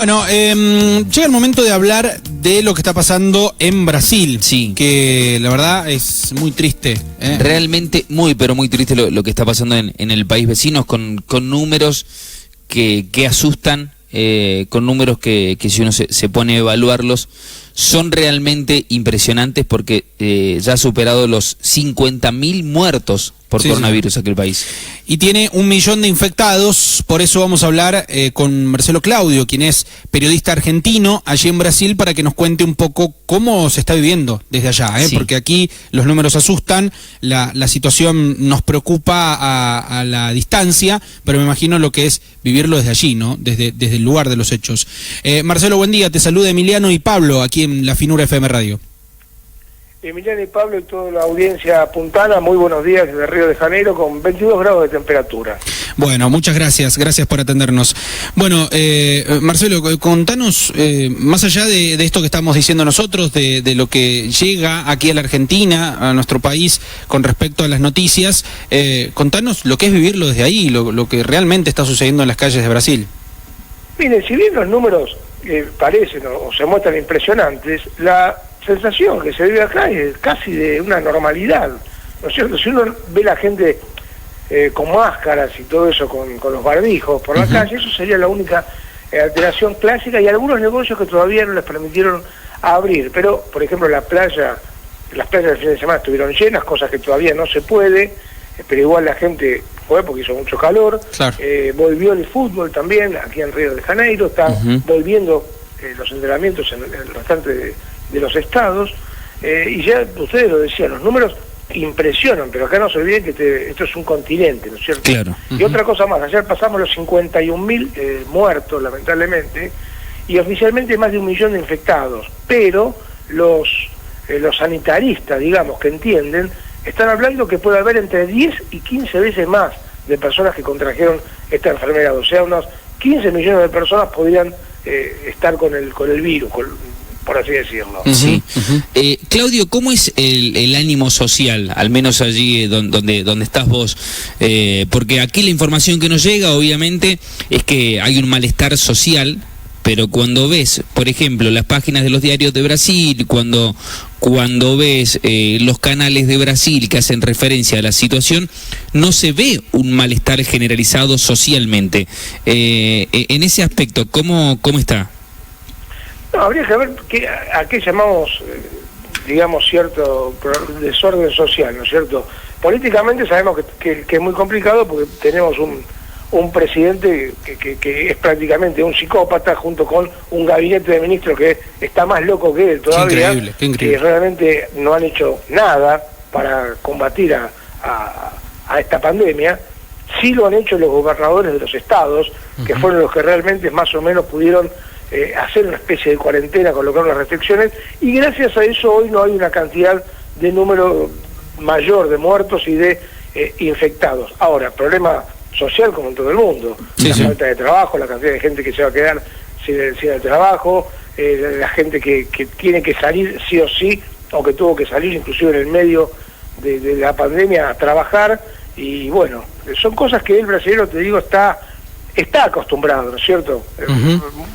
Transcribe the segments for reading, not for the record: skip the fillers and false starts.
Bueno, llega el momento de hablar de lo que está pasando en Brasil. Sí. Que la verdad es muy triste. Realmente pero muy triste lo que está pasando en el país vecino, con números que asustan, con números que si uno se pone a evaluarlos, son realmente impresionantes porque ya ha superado los 50.000 muertos por coronavirus aquel país. Y tiene 1 millón de infectados, por eso vamos a hablar con Marcelo Claudio, quien es periodista argentino allí en Brasil, para que nos cuente un poco cómo se está viviendo desde allá, Sí. Porque aquí los números asustan, la situación nos preocupa a la distancia, pero me imagino lo que es vivirlo desde allí, ¿no? Desde el lugar de los hechos. Marcelo, buen día, te saluda Emiliano y Pablo, aquí en la Finura FM Radio. Emiliano y Pablo y toda la audiencia puntana, muy buenos días desde Río de Janeiro con 22 grados de temperatura. Bueno, muchas gracias por atendernos. Bueno, Marcelo, contanos, más allá de esto que estamos diciendo nosotros, de lo que llega aquí a la Argentina, a nuestro país, con respecto a las noticias, contanos lo que es vivirlo desde ahí, lo que realmente está sucediendo en las calles de Brasil. Miren, si bien los números parecen o se muestran impresionantes, la sensación que se vive acá es casi de una normalidad, ¿no es cierto? Si uno ve la gente con máscaras y todo eso, con los barbijos por la calle, eso sería la única alteración clásica, y algunos negocios que todavía no les permitieron abrir, pero por ejemplo las playas del fin de semana estuvieron llenas, cosas que todavía no se puede, pero igual la gente fue porque hizo mucho calor. Claro. Volvió el fútbol también aquí en Río de Janeiro, están volviendo los entrenamientos en el restante de los estados, y ya ustedes lo decían, los números impresionan, pero acá no se olviden que esto es un continente, ¿no es cierto? Claro. Y otra cosa más, ayer pasamos los 51.000 muertos, lamentablemente, y oficialmente más de 1 millón de infectados, pero los sanitaristas, digamos, que entienden, están hablando que puede haber entre 10 y 15 veces más de personas que contrajeron esta enfermedad, o sea, unos 15 millones de personas podrían estar con el virus, por así decirlo. Sí. Claudio, ¿cómo es el ánimo social, al menos allí donde estás vos? Porque aquí la información que nos llega, obviamente, es que hay un malestar social, pero cuando ves, por ejemplo, las páginas de los diarios de Brasil, cuando ves los canales de Brasil que hacen referencia a la situación, no se ve un malestar generalizado socialmente. En ese aspecto, ¿cómo está? No, habría que ver a qué llamamos, digamos, cierto desorden social, ¿no es cierto? Políticamente sabemos que es muy complicado porque tenemos un presidente que es prácticamente un psicópata, junto con un gabinete de ministros que está más loco que él todavía, Qué increíble. que realmente no han hecho nada para combatir a esta pandemia. Sí lo han hecho los gobernadores de los estados, que fueron los que realmente más o menos pudieron hacer una especie de cuarentena, colocar unas restricciones, y gracias a eso hoy no hay una cantidad de número mayor de muertos y de infectados. Ahora, problema social como en todo el mundo, la falta de trabajo, la cantidad de gente que se va a quedar sin el trabajo, la gente que tiene que salir sí o sí, o que tuvo que salir inclusive en el medio de la pandemia a trabajar, y bueno, son cosas que el brasileño, te digo, está acostumbrado, ¿no es cierto?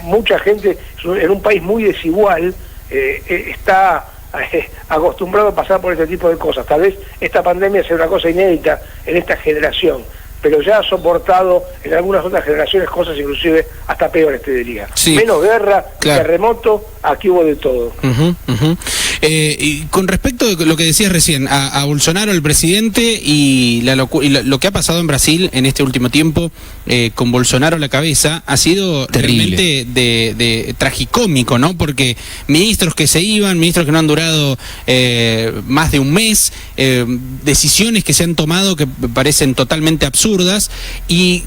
Mucha gente, en un país muy desigual, está acostumbrado a pasar por este tipo de cosas. Tal vez esta pandemia sea una cosa inédita en esta generación, pero ya ha soportado en algunas otras generaciones cosas inclusive hasta peores, te diría. Sí. Menos guerra, Claro. Terremoto, aquí hubo de todo. Y con respecto a lo que decías recién, a Bolsonaro, el presidente, y lo que ha pasado en Brasil en este último tiempo, con Bolsonaro a la cabeza, ha sido Terrible. realmente de tragicómico, ¿no? Porque ministros que se iban, ministros que no han durado más de un mes, decisiones que se han tomado que parecen totalmente absurdas, y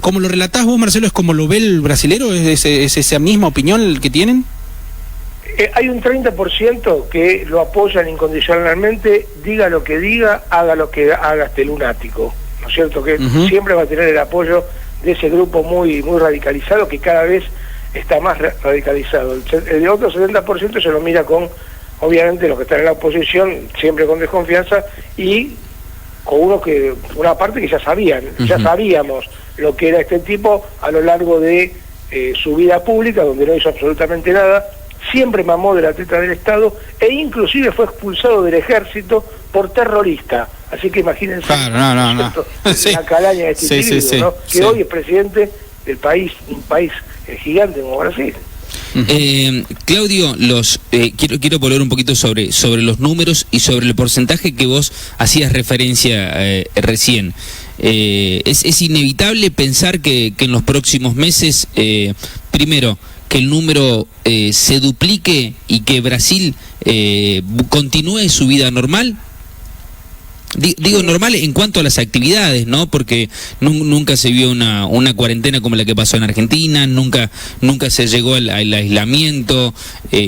como lo relatás vos, Marcelo, es como lo ve el brasilero, ¿es esa misma opinión que tienen? Hay un 30% que lo apoyan incondicionalmente, diga lo que diga, haga lo que haga este lunático, ¿no es cierto? Que siempre va a tener el apoyo de ese grupo muy radicalizado, que cada vez está más radicalizado. El otro 70% se lo mira con, obviamente, los que están en la oposición, siempre con desconfianza, y con una parte que ya sabíamos lo que era este tipo a lo largo de su vida pública, donde no hizo absolutamente nada, siempre mamó de la teta del Estado e inclusive fue expulsado del ejército por terrorista. Así que imagínense Sí. la calaña de este individuo, ¿no? Que hoy es presidente del país, un país gigante como Brasil. Claudio, quiero volver un poquito sobre los números y sobre el porcentaje que vos hacías referencia recién. Es inevitable pensar que en los próximos meses, primero, que el número se duplique y que Brasil continúe su vida normal. Digo normal en cuanto a las actividades, ¿no? Porque nunca se vio una cuarentena como la que pasó en Argentina, nunca se llegó al aislamiento,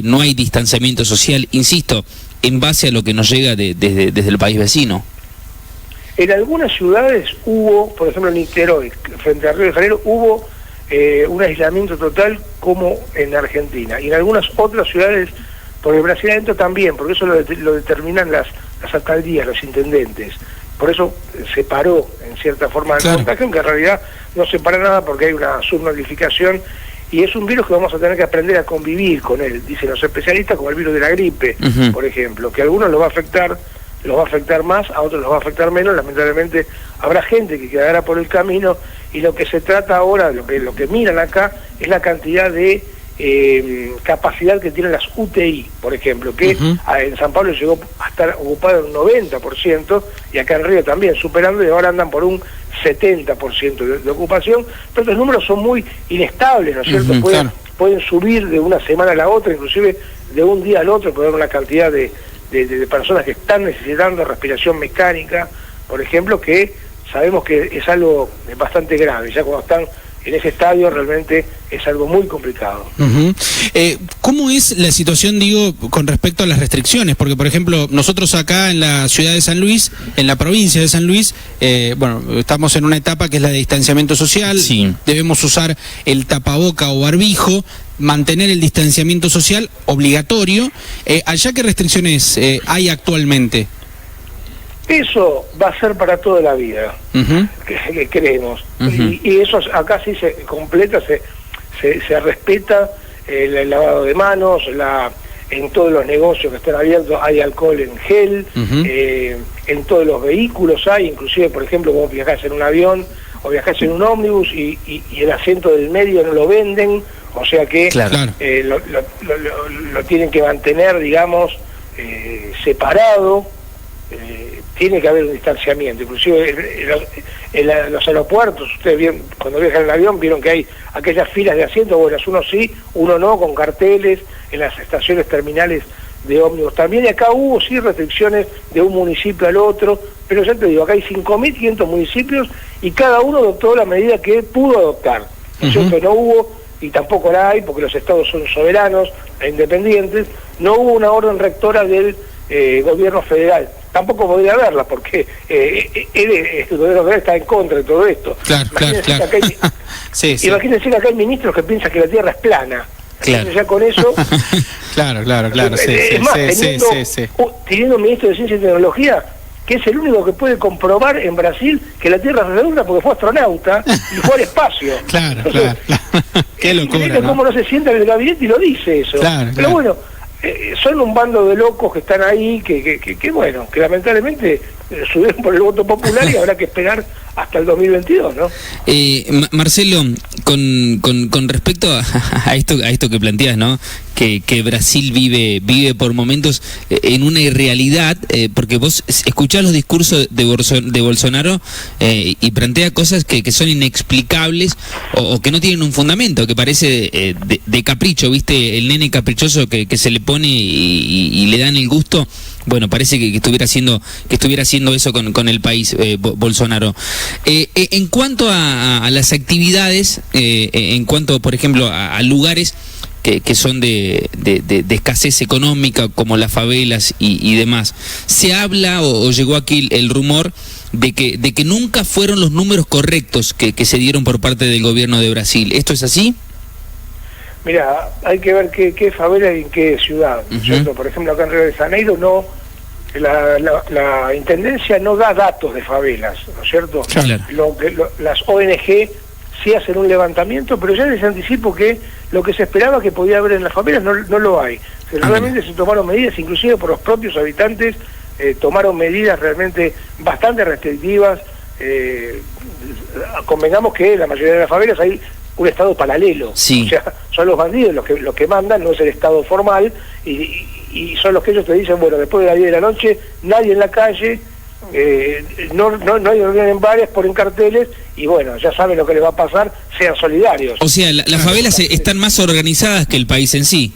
no hay distanciamiento social, insisto, en base a lo que nos llega desde el país vecino. En algunas ciudades hubo, por ejemplo en Niterói, frente a Río de Janeiro, hubo un aislamiento total como en Argentina, y en algunas otras ciudades por el Brasil adentro también, porque eso lo determinan las alcaldías, los intendentes. Por eso se paró en cierta forma el contagio, aunque en realidad no se para nada porque hay una subnotificación y es un virus que vamos a tener que aprender a convivir con él, dicen los especialistas, como el virus de la gripe, por ejemplo, que a algunos los va a afectar más, a otros los va a afectar menos. Lamentablemente habrá gente que quedará por el camino, y lo que se trata ahora, lo que miran acá, es la cantidad de capacidad que tienen las UTI, por ejemplo, que en San Pablo llegó a estar ocupado en un 90%, y acá en Río también, superando, y ahora andan por un 70% de ocupación, pero los números son muy inestables, ¿no es cierto? Pueden subir de una semana a la otra, inclusive de un día al otro, puede haber una cantidad de personas que están necesitando respiración mecánica, por ejemplo, que sabemos que es algo bastante grave. Ya cuando están en ese estadio realmente es algo muy complicado. ¿Cómo es la situación, digo, con respecto a las restricciones? Porque, por ejemplo, nosotros acá en la ciudad de San Luis, en la provincia de San Luis, estamos en una etapa que es la de distanciamiento social. Sí. Debemos usar el tapaboca o barbijo, mantener el distanciamiento social obligatorio. ¿Allá qué restricciones hay actualmente? Eso va a ser para toda la vida, que creemos. Y eso acá sí se completa, se respeta el lavado de manos, en todos los negocios que están abiertos hay alcohol en gel, en todos los vehículos hay, inclusive, por ejemplo, vos viajás en un avión o viajás en un ómnibus y el asiento del medio no lo venden, o sea que lo tienen que mantener, digamos, separado. Tiene que haber un distanciamiento, inclusive en los aeropuertos, ustedes cuando viajan en el avión vieron que hay aquellas filas de asientos, bueno, uno sí, uno no, con carteles, en las estaciones terminales de ómnibus también, y acá hubo sí restricciones de un municipio al otro, pero ya te digo, acá hay 5.500 municipios y cada uno adoptó la medida que pudo adoptar, ¿no es cierto? No hubo, y tampoco la hay, porque los estados son soberanos e independientes, no hubo una orden rectora del gobierno federal. Tampoco podría haberla, porque el gobierno federal está en contra de todo esto. Imagínense que acá hay ministros que piensan que la Tierra es plana. Entonces ya con eso... teniendo un ministro de Ciencia y Tecnología, que es el único que puede comprobar en Brasil que la Tierra es redonda porque fue astronauta y fue al espacio. Qué locura, ¿no? Cómo no se sienta en el gabinete y lo dice eso. Pero bueno... son un bando de locos que están ahí, que bueno, que lamentablemente subieron por el voto popular y habrá que esperar hasta el 2022, ¿no? Marcelo, con respecto a esto que planteas, ¿no? Que Brasil vive por momentos en una irrealidad, porque vos escuchás los discursos de Bolsonaro y plantea cosas que son inexplicables o que no tienen un fundamento, que parece de capricho, ¿viste? El nene caprichoso que se le pone y le dan el gusto. Bueno, parece que estuviera haciendo eso con el país, Bolsonaro. En cuanto a las actividades, en cuanto, por ejemplo, a lugares que son de escasez económica, como las favelas y demás, se habla o llegó aquí el rumor de que nunca fueron los números correctos que se dieron por parte del gobierno de Brasil. ¿Esto es así? Mira, hay que ver qué favela y en qué ciudad, ¿cierto? Por ejemplo, acá en Río de Janeiro no, la intendencia no da datos de favelas, ¿no es cierto? Las ONG sí hacen un levantamiento, pero ya les anticipo que lo que se esperaba que podía haber en las favelas no lo hay. Realmente se tomaron medidas, inclusive por los propios habitantes, tomaron medidas realmente bastante restrictivas. Convengamos que en la mayoría de las favelas hay un estado paralelo, sí. O sea, son los bandidos los que mandan, no es el estado formal, y son los que ellos te dicen, bueno, después de las 10 de la noche, nadie en la calle, no hay reunión en bares, ponen carteles, y bueno, ya saben lo que les va a pasar, sean solidarios. O sea, las favelas están más organizadas que el país en sí.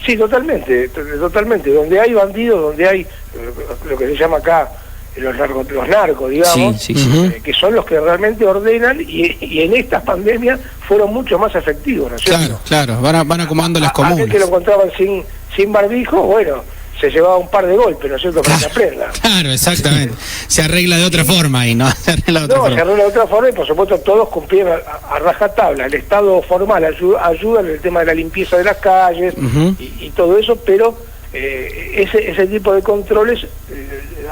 Sí, totalmente, donde hay bandidos, donde hay lo que se llama acá los narcos, digamos, sí. Que son los que realmente ordenan, y en esta pandemia fueron mucho más efectivos, ¿no es cierto? Claro, van acomodando las comunas. Aquel que lo encontraban sin barbijo, bueno, se llevaba un par de golpes, ¿no es cierto?, para que aprenda. Claro, exactamente. Se arregla de otra forma ahí, ¿no? Se arregla de otra forma, y por supuesto todos cumplieron a rajatabla. El Estado formal ayuda en el tema de la limpieza de las calles y todo eso, pero ese tipo de controles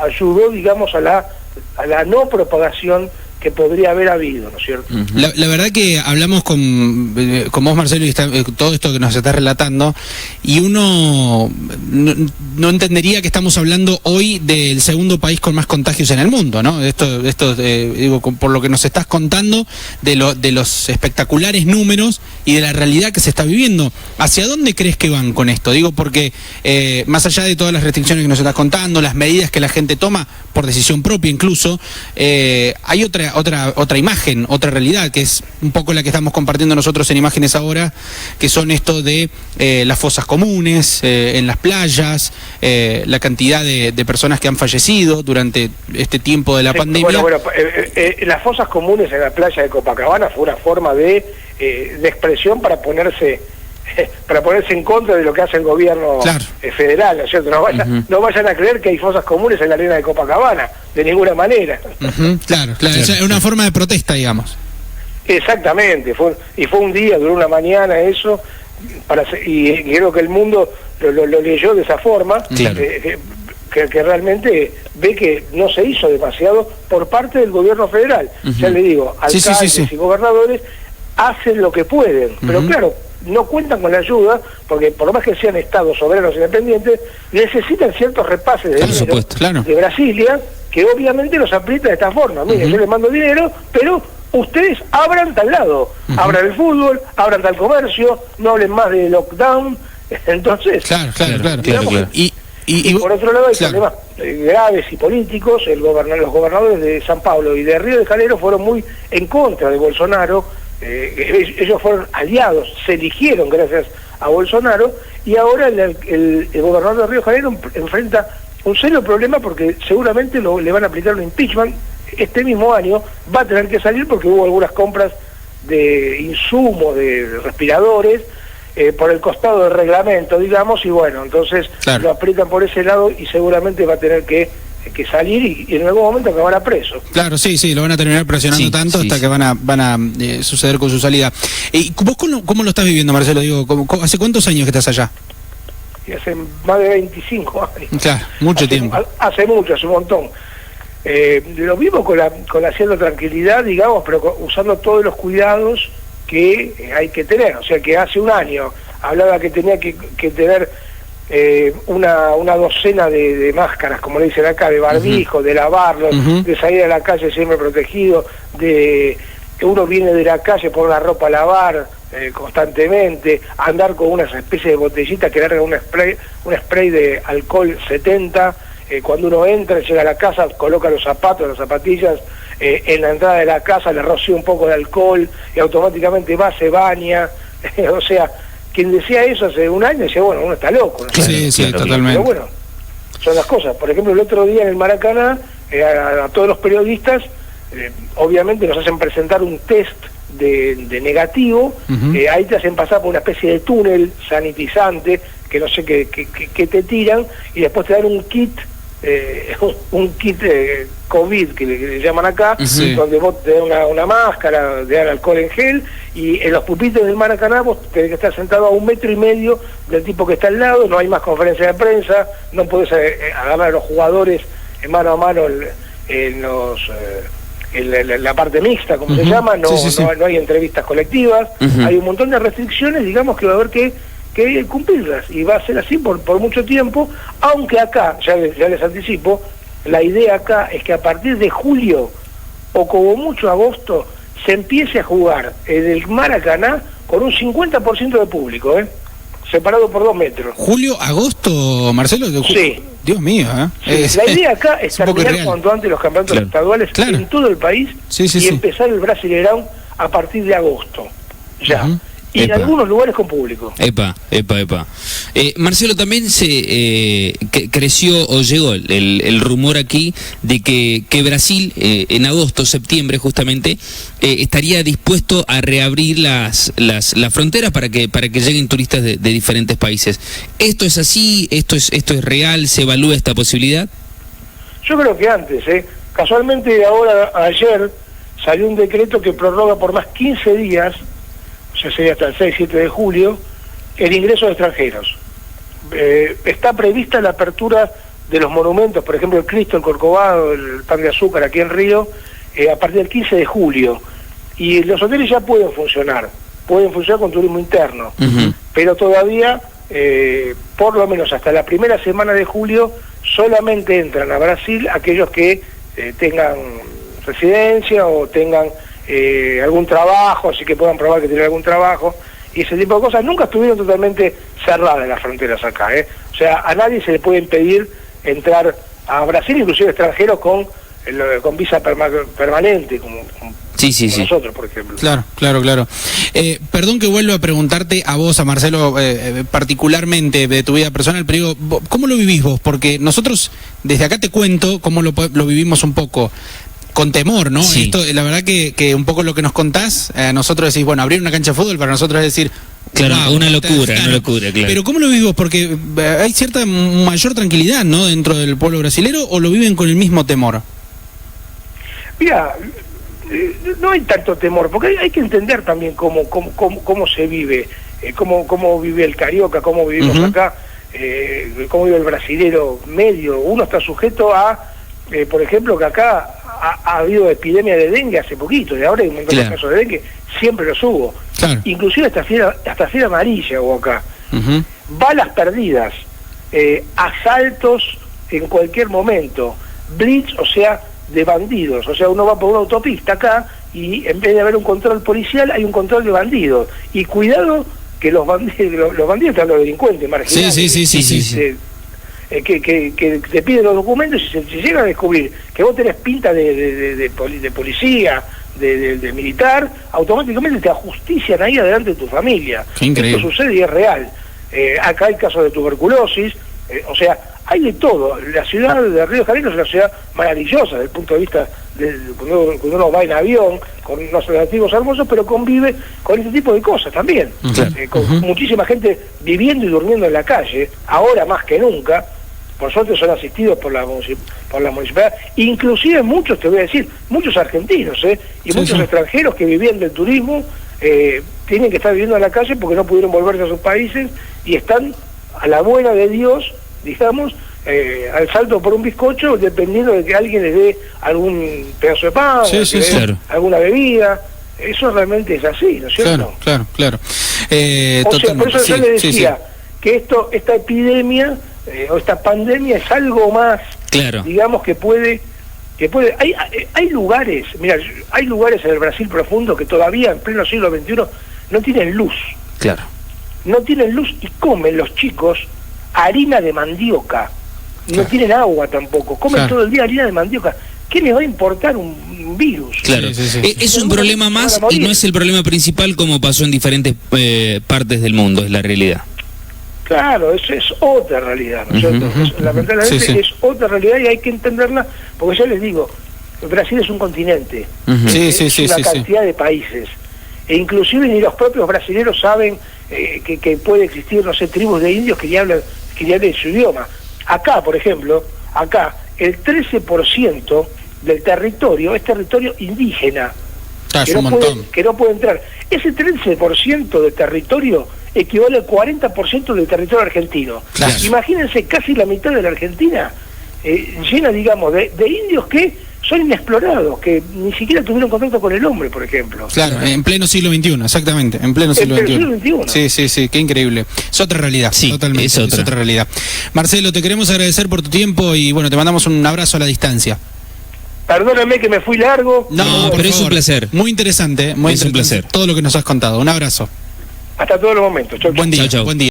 ayudó, digamos, a la no propagación que podría haber habido, ¿no es cierto? La verdad que hablamos con vos, Marcelo, y todo esto que nos estás relatando, y uno no entendería que estamos hablando hoy del segundo país con más contagios en el mundo, ¿no? Esto digo, por lo que nos estás contando, de los espectaculares números y de la realidad que se está viviendo. ¿Hacia dónde crees que van con esto? Digo, porque más allá de todas las restricciones que nos estás contando, las medidas que la gente toma, por decisión propia incluso, hay otra imagen, otra realidad, que es un poco la que estamos compartiendo nosotros en Imágenes ahora, que son esto de las fosas comunes, en las playas, la cantidad de personas que han fallecido durante este tiempo de la pandemia. Bueno, las fosas comunes en la playa de Copacabana fue una forma de expresión para ponerse en contra de lo que hace el gobierno federal, ¿no es cierto? No vayan a creer que hay fosas comunes en la arena de Copacabana, de ninguna manera. Claro, es una forma de protesta, digamos. Exactamente, fue un día, duró una mañana eso, y creo que el mundo lo leyó de esa forma, que realmente ve que no se hizo demasiado por parte del gobierno federal. Ya le digo, alcaldes y gobernadores hacen lo que pueden, pero claro, no cuentan con la ayuda, porque por lo más que sean estados soberanos independientes, necesitan ciertos repases de dinero de Brasilia, que obviamente los aprieta de esta forma. Mire, yo les mando dinero, pero ustedes abran tal lado, abran el fútbol, abran tal comercio, no hablen más de lockdown. Entonces, claro. Y por otro lado hay problemas graves y políticos. Los gobernadores de San Pablo y de Río de Janeiro fueron muy en contra de Bolsonaro. Ellos fueron aliados, se eligieron gracias a Bolsonaro, y ahora el gobernador de Río de Janeiro enfrenta un serio problema, porque seguramente le van a aplicar un impeachment este mismo año. Va a tener que salir porque hubo algunas compras de insumos, de respiradores, por el costado del reglamento, digamos, y bueno, entonces lo aprietan por ese lado, y seguramente va a tener que salir y en algún momento acabará preso. Claro, sí, lo van a terminar presionando tanto hasta que van a suceder con su salida. ¿Y vos cómo lo estás viviendo, Marcelo? Digo, ¿hace cuántos años que estás allá? Y hace más de 25 años. Claro, mucho tiempo. Hace un montón. Lo vivo con la cierta tranquilidad, digamos, pero usando todos los cuidados que hay que tener. O sea, que hace un año hablaba que tenía que tener una docena de máscaras, como le dicen acá, de barbijo, de lavarlos, de salir a la calle siempre protegido, de que uno viene de la calle por la ropa a lavar constantemente, andar con una especie de botellita que larga un spray de alcohol 70, cuando uno entra, llega a la casa, coloca los zapatos, las zapatillas en la entrada de la casa, le rocía un poco de alcohol y automáticamente va, se baña. O sea, quien decía eso hace un año decía, bueno, uno está loco, ¿no? Sí, totalmente. Pero bueno, son las cosas. Por ejemplo, el otro día en el Maracaná, a todos los periodistas, obviamente nos hacen presentar un test de negativo, ahí te hacen pasar por una especie de túnel sanitizante, que no sé qué te tiran, y después te dan un kit, COVID, que le llaman acá, donde vos te dan una máscara, te dan alcohol en gel, y en los pupitres del Maracaná vos tenés que estar sentado a 1,5 metros del tipo que está al lado, no hay más conferencia de prensa, no podés agarrar a los jugadores en mano a mano en la parte mixta, como se llama, no hay entrevistas colectivas, hay un montón de restricciones, digamos, que va a haber que cumplirlas, y va a ser así por mucho tiempo, aunque acá, ya les anticipo, la idea acá es que a partir de julio, o como mucho agosto, se empiece a jugar en el Maracaná con un 50% de público, separado por 2 metros. ¿Julio, agosto, Marcelo? Sí. Dios mío, Sí. La idea acá es terminar cuanto antes los campeonatos estaduales en todo el país y empezar el Brasileirão a partir de agosto, ya. Y en algunos lugares con público. Epa. Marcelo, también creció o llegó el rumor aquí de que Brasil en agosto, septiembre justamente, estaría dispuesto a reabrir las fronteras para que lleguen turistas de diferentes países. ¿Esto es así? ¿Esto es real? ¿Se evalúa esta posibilidad? Yo creo que antes, casualmente ayer salió un decreto que prorroga por más 15 días, o sea, sería hasta el 6-7 de julio, el ingreso de extranjeros. Está prevista la apertura de los monumentos, por ejemplo el Cristo, el Corcovado, el Pan de Azúcar aquí en Río, a partir del 15 de julio. Y los hoteles ya pueden funcionar con turismo interno, pero todavía, por lo menos hasta la primera semana de julio, solamente entran a Brasil aquellos que tengan residencia o tengan algún trabajo, así que puedan probar que tienen algún trabajo, y ese tipo de cosas. Nunca estuvieron totalmente cerradas las fronteras acá, O sea, a nadie se le puede impedir entrar a Brasil, inclusive extranjeros con visa permanente, como nosotros, por ejemplo. Claro. Perdón que vuelva a preguntarte a vos, a Marcelo, particularmente de tu vida personal, pero digo, ¿cómo lo vivís vos? Porque nosotros, desde acá te cuento cómo lo vivimos un poco. Con temor, ¿no? Sí. Esto, la verdad que un poco lo que nos contás, nosotros decís, bueno, abrir una cancha de fútbol para nosotros es decir... Claro, wow, una locura, claro. Pero ¿cómo lo vivís? Porque hay cierta mayor tranquilidad, ¿no? Dentro del pueblo brasilero, ¿o lo viven con el mismo temor? Mira, no hay tanto temor, porque hay que entender también cómo se vive, cómo vive el carioca, cómo vivimos acá, cómo vive el brasilero medio. Uno está sujeto a, por ejemplo, que acá ha habido epidemia de dengue hace poquito, y ahora hay un montón de casos de dengue, siempre los hubo. Inclusive hasta fiebre amarilla hubo acá. Balas perdidas, asaltos en cualquier momento, blitz, o sea, de bandidos. O sea, uno va por una autopista acá y en vez de haber un control policial hay un control de bandidos. Y cuidado que los bandidos están los delincuentes marginales. Sí. Que te piden los documentos y se llega a descubrir que vos tenés pinta de policía, de militar, automáticamente te ajustician ahí adelante de tu familia. Esto sucede y es real. Acá hay casos de tuberculosis, o sea, hay de todo. La ciudad de Río de Janeiro es una ciudad maravillosa desde el punto de vista cuando uno va en avión con unos atractivos hermosos, pero convive con este tipo de cosas también, con muchísima gente viviendo y durmiendo en la calle, ahora más que nunca. Por suerte son asistidos por la municipalidad, inclusive muchos, te voy a decir, muchos argentinos, y muchos extranjeros que vivían del turismo, tienen que estar viviendo en la calle porque no pudieron volverse a sus países y están a la buena de Dios, digamos, al salto por un bizcocho, dependiendo de que alguien les dé algún pedazo de pan, alguna bebida. Eso realmente es así, ¿no es cierto? Claro. O sea, por eso yo le decía que esta epidemia o esta pandemia es algo más, digamos, que puede hay lugares, mira, hay lugares en el Brasil profundo que todavía en pleno siglo XXI no tienen luz. No tienen luz y comen los chicos harina de mandioca. No tienen agua tampoco, comen todo el día harina de mandioca. ¿Qué les va a importar un virus? Es un problema más y no es el problema principal como pasó en diferentes partes del mundo, es la realidad. Claro, eso es otra realidad, ¿no es cierto? Lamentablemente es otra realidad y hay que entenderla, porque ya les digo, Brasil es un continente, es una cantidad de países, e inclusive ni los propios brasileños saben que puede existir, no sé, tribus de indios que ya hablan su idioma. Acá, por ejemplo, el 13% del territorio es territorio indígena, que no puede entrar. Ese 13% de territorio equivale al 40% del territorio argentino. Imagínense casi la mitad de la Argentina llena, digamos, de indios que son inexplorados, que ni siquiera tuvieron contacto con el hombre, por ejemplo. Claro, en pleno siglo XXI, exactamente, en pleno siglo XXI. Sí, qué increíble. Es otra realidad, sí, totalmente, es otra realidad. Marcelo, te queremos agradecer por tu tiempo y bueno, te mandamos un abrazo a la distancia. Perdóname que me fui largo. No, pero es un placer. Muy interesante, muy interesante todo lo que nos has contado. Un abrazo. Hasta todos los momentos. Chau, chau. Buen día, buen día.